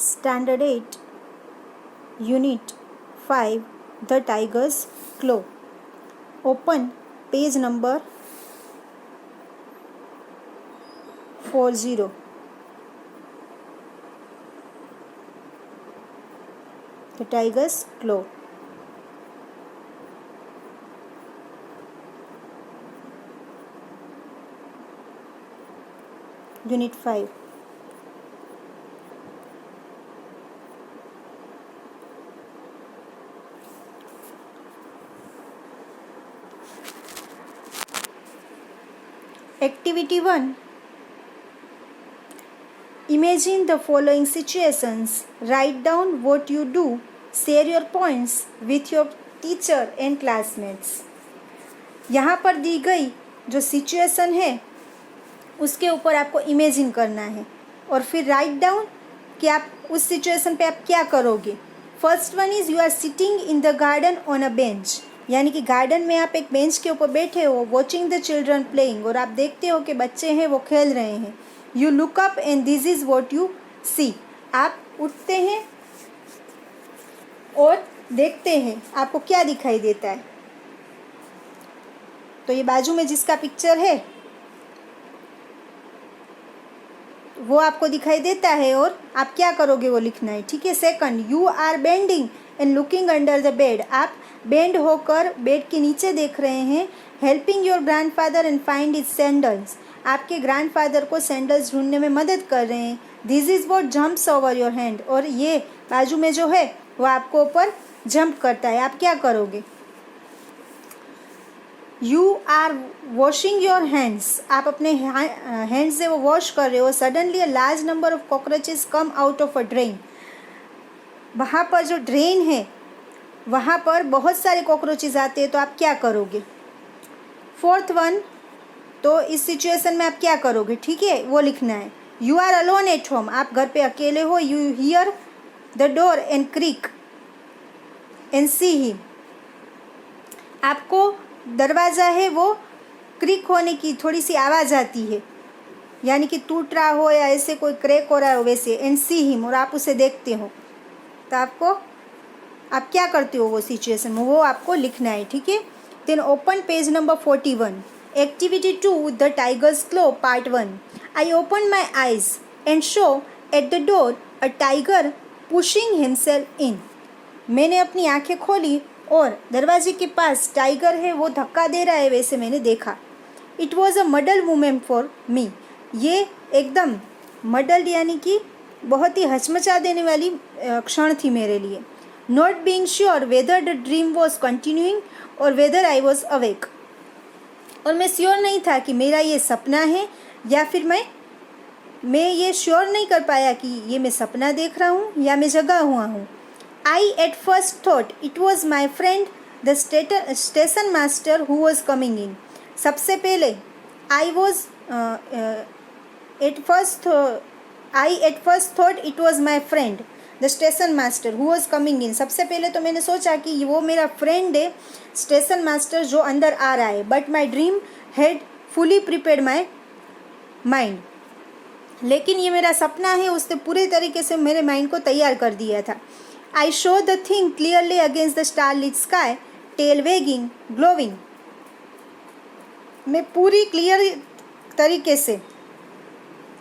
Standard 8, Unit 5, The Tiger's Claw. Open page number 40. The Tiger's Claw. Unit 5. Activity 1. Imagine the following situations. Write down what you do. Share your points with your teacher and classmates. यहाँ पर दी गई जो situation है उसके ऊपर आपको imagine करना है और फिर राइट डाउन कि आप उस सिचुएशन पे आप क्या करोगे. First one is you are sitting in the garden on a bench, यानी कि गार्डन में आप एक बेंच के ऊपर बैठे हो. वॉचिंग द चिल्ड्रन प्लेइंग, और आप देखते हो कि बच्चे हैं वो खेल रहे हैं. You look up and this is what you see, आप उठते हैं और देखते हैं आपको क्या दिखाई देता है. तो ये बाजू में जिसका पिक्चर है वो आपको दिखाई देता है और आप क्या करोगे वो लिखना है. ठीक है. Second, you are bending and looking under the bed, आप बेंड होकर बेड के नीचे देख रहे हैं. Helping your grandfather and find his sandals, आपके ग्रैंडफादर को सैंडल्स ढूंढने में मदद कर रहे हैं. This is what jumps over your hand, और ये बाजू में जो है वो आपको ऊपर जंप करता है. आप क्या करोगे. You are washing your hands, आप अपने हैंड से वो वॉश कर रहे हो. Suddenly a large number of cockroaches come out of a drain, वहाँ पर जो ड्रेन है वहाँ पर बहुत सारे कॉकरोचेस आते हैं, तो आप क्या करोगे. फोर्थ वन, तो इस सिचुएशन में आप क्या करोगे. ठीक है, वो लिखना है. You are alone at home, आप घर पे अकेले हो. You hear the door and creak and see him, आपको दरवाज़ा है वो क्रिक होने की थोड़ी सी आवाज़ आती है, यानी कि टूट रहा हो या ऐसे कोई क्रैक हो रहा हो वैसे. एंड सी हिम, और आप उसे देखते हो. तो आपको आप क्या करते हो वो सिचुएशन में, वो आपको लिखना है. ठीक है. Then open page number 41. Activity 2, the tiger's claw part 1. I open my eyes and saw at the door a tiger pushing himself in, मैंने अपनी आंखें खोली और दरवाजे के पास टाइगर है वो धक्का दे रहा है वैसे मैंने देखा. It was a muddle moment for me, ये एकदम मडल्ड यानी कि बहुत ही हचमचा देने वाली क्षण थी मेरे लिए. Not being sure whether the dream was continuing और वेदर आई वॉज अवेक, और मैं श्योर नहीं था कि मेरा ये सपना है या फिर मैं ये श्योर नहीं कर पाया कि ये मैं सपना देख रहा हूँ या मैं जगा हुआ हूँ. I at first thought it was my friend the station master who was coming in. सबसे पहले I at first thought it was my friend the station master who was coming in. सबसे पहले तो मैंने सोचा कि वो मेरा फ्रेंड है स्टेशन मास्टर जो अंदर आ रहा है. But my dream had fully prepared my mind. लेकिन ये मेरा सपना है उसने पूरे तरीके से मेरे माइंड को तैयार कर दिया था. I saw the thing clearly against the starlit sky, tail wagging, glowing. मैं पूरी क्लियर तरीके से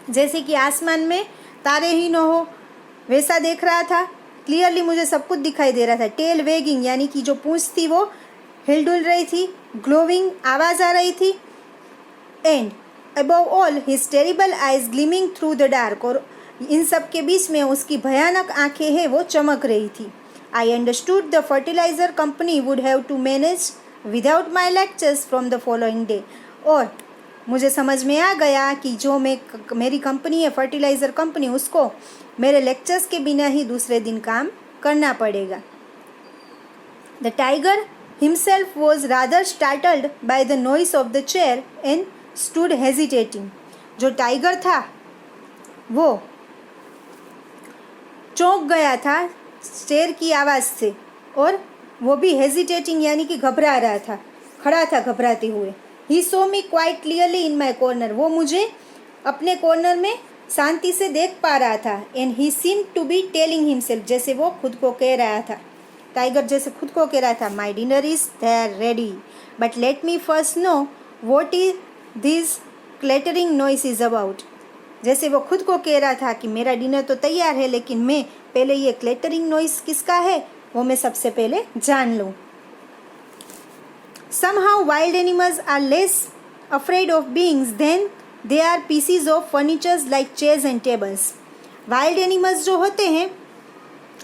जैसे कि आसमान में तारे ही न हो वैसा देख रहा था. क्लियरली मुझे सब कुछ दिखाई दे रहा था. टेल वेगिंग यानी कि जो पूंछ थी वो हिलडुल रही थी. ग्लोविंग आवाज़ आ रही थी. And above all his terrible eyes gleaming through the dark, और इन सब के बीच में उसकी भयानक आंखें हैं वो चमक रही थी. I understood the fertiliser company would have to manage without my lectures from the following day, और मुझे समझ में आ गया कि जो मेरी कंपनी है फर्टिलाइज़र कंपनी, उसको मेरे लेक्चर्स के बिना ही दूसरे दिन काम करना पड़ेगा. The tiger himself was rather startled by the noise of the chair and stood hesitating, जो टाइगर था वो चौंक गया था चेयर की आवाज़ से, और वो भी हेजिटेटिंग यानी कि घबरा रहा था, खड़ा था घबराते हुए. He saw me quite clearly in my corner, वो मुझे अपने कॉर्नर में शांति से देख पा रहा था। And he seem to be telling himself, जैसे वो खुद को कह रहा था, टाइगर जैसे खुद को कह रहा था, my dinner is there ready but let me first know what is this clattering noise is about. जैसे वो खुद को कह रहा था कि मेरा डिनर तो तैयार है, लेकिन मैं पहले ये क्लैटरिंग नॉइस किसका है वो मैं सबसे पहले जान लूँ। Somehow wild animals are less afraid of beings than they are pieces of furniture like chairs and tables. Wild animals जो होते हैं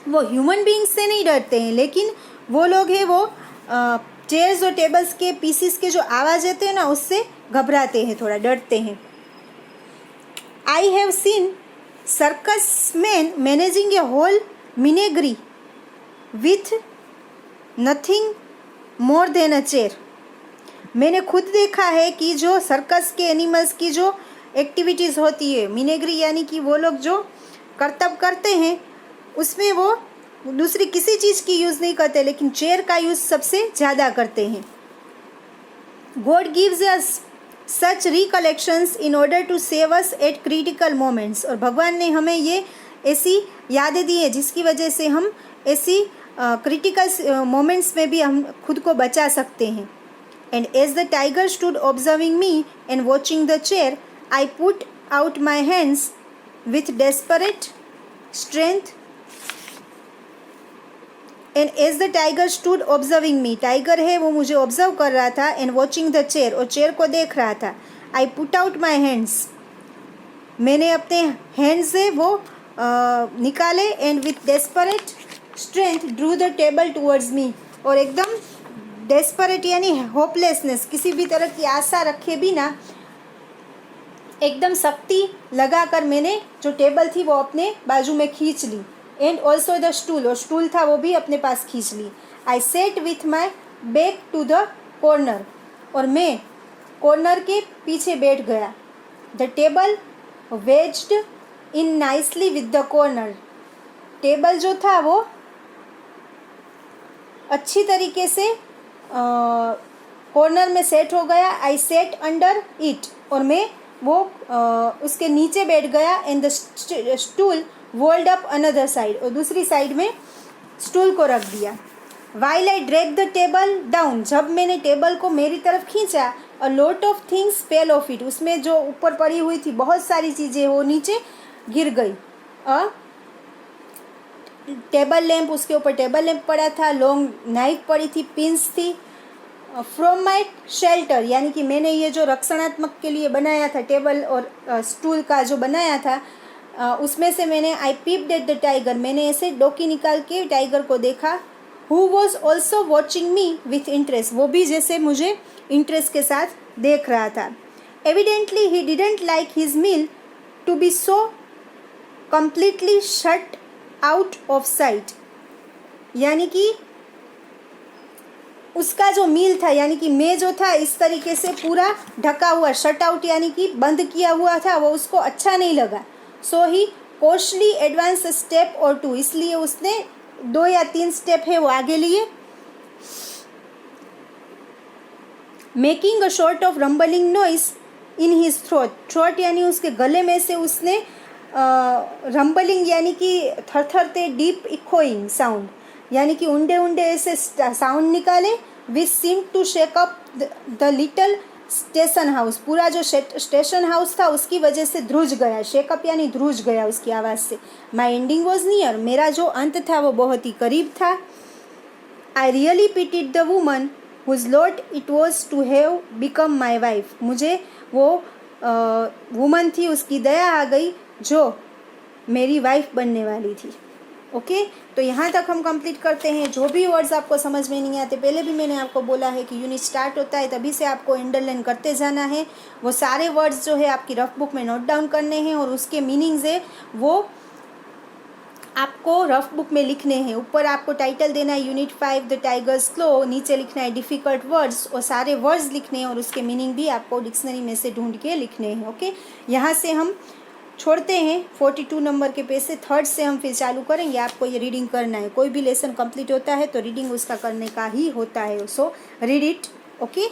वो ह्यूमन बींग्स से नहीं डरते हैं, लेकिन वो लोग हैं वो चेयर्स और टेबल्स के पीसीस के जो आवाज़ आते हैं ना उससे घबराते हैं, थोड़ा डरते हैं। I have seen circus men managing a whole menagerie with nothing more than a chair. मैंने खुद देखा है कि जो सर्कस के एनिमल्स की जो एक्टिविटीज़ होती है, मिनेग्री यानी कि वो लोग जो करतब करते हैं उसमें वो दूसरी किसी चीज़ की यूज़ नहीं करते, लेकिन चेयर का यूज़ सबसे ज़्यादा करते हैं। God gives us such recollections in order to save us at critical moments. और भगवान ने हमें ये ऐसी यादें दी है जिसकी वजह से हम ऐसी क्रिटिकल मोमेंट्स में भी हम खुद को बचा सकते हैं। And as the tiger stood observing me and watching the chair I put out my hands with desperate strength. And as the tiger stood observing me, tiger है वो मुझे ऑब्जर्व कर रहा था, एंड वॉचिंग द चेयर, और chair को देख रहा था। I put out my hands, मैंने अपने हैंड्स से वो निकाले, and with desperate strength drew the table towards me, और एकदम डेस्परेट यानी होपलेसनेस, किसी भी तरह की आशा रखे बिना एकदम शक्ति लगाकर मैंने जो टेबल थी वो अपने बाजू में खींच ली। एंड ऑल्सो द स्टूल, और स्टूल था वो भी अपने पास खींच ली। I sat with my back to the corner, और मैं कॉर्नर के पीछे बैठ गया। The table wedged in nicely with the corner, table जो था वो अच्छी तरीके से कॉर्नर में सेट हो गया। आई सेट अंडर इट, और मैं वो उसके नीचे बैठ गया। And the stool rolled up another side, और दूसरी साइड में स्टूल को रख दिया। While I drag the table down, जब मैंने टेबल को मेरी तरफ खींचा, a lot of things fell off it, उसमें जो ऊपर पड़ी हुई थी बहुत सारी चीज़ें वो नीचे गिर गई। टेबल लैंप, उसके ऊपर टेबल लैंप पड़ा था, लॉन्ग नाइफ पड़ी थी, पिंस थी। फ्रॉम माई शेल्टर, यानी कि मैंने ये जो रक्षणात्मक के लिए बनाया था टेबल और स्टूल का जो बनाया था, उसमें से मैंने आई पीप्ड एट द टाइगर, मैंने ऐसे डोकी निकाल के टाइगर को देखा। Who was also watching me with interest, वो भी जैसे मुझे इंटरेस्ट के साथ देख रहा था। Evidently he didn't like his meal to be so completely shut out of sight, यानी कि उसका जो मील था, यानी कि मैं जो था इस तरीके से पूरा ढका हुआ, शट आउट यानी कि बंद किया हुआ था, वो उसको अच्छा नहीं लगा। सो ही कोशली एडवांस स्टेप और टू, इसलिए उसने 2 या 3 स्टेप है वो आगे लिए। Making a short of rambling noise in his throat, throat यानी उसके गले में से उसने रंबलिंग यानी कि थरथरते डीप इकोइंग साउंड, यानी कि ऊंडे ऊंडे ऐसे साउंड निकाले। Which seem to shake up the little station house, पूरा जो स्टेशन हाउस था उसकी वजह से ध्रुज गया। शेकअप यानी ध्रुज गया उसकी आवाज़ से। माई एंडिंग वॉज नियर, मेरा जो अंत था वो बहुत ही करीब था। I really pitied the woman whose lot it was to have become my wife, मुझे वो वुमन थी उसकी दया आ गई जो मेरी वाइफ बनने वाली थी। ओके, तो यहाँ तक हम कंप्लीट करते हैं। जो भी वर्ड्स आपको समझ में नहीं आते, पहले भी मैंने आपको बोला है कि यूनिट स्टार्ट होता है तभी से आपको अंडरलाइन करते जाना है। वो सारे वर्ड्स जो है आपकी रफ बुक में नोट डाउन करने हैं, और उसके मीनिंग्स है वो आपको रफ बुक में लिखने हैं। ऊपर आपको टाइटल देना है यूनिट 5 द टाइगर्स क्लो, नीचे लिखना है डिफ़िकल्ट वर्ड्स, और सारे वर्ड्स लिखने हैं और उसके मीनिंग भी आपको डिक्शनरी में से ढूंढ के लिखने हैं। ओके, यहाँ से हम छोड़ते हैं 42 नंबर के पेज से, 3rd से हम फिर चालू करेंगे। आपको ये रीडिंग करना है, कोई भी लेसन कंप्लीट होता है तो रीडिंग उसका करने का ही होता है। So read it. ओके।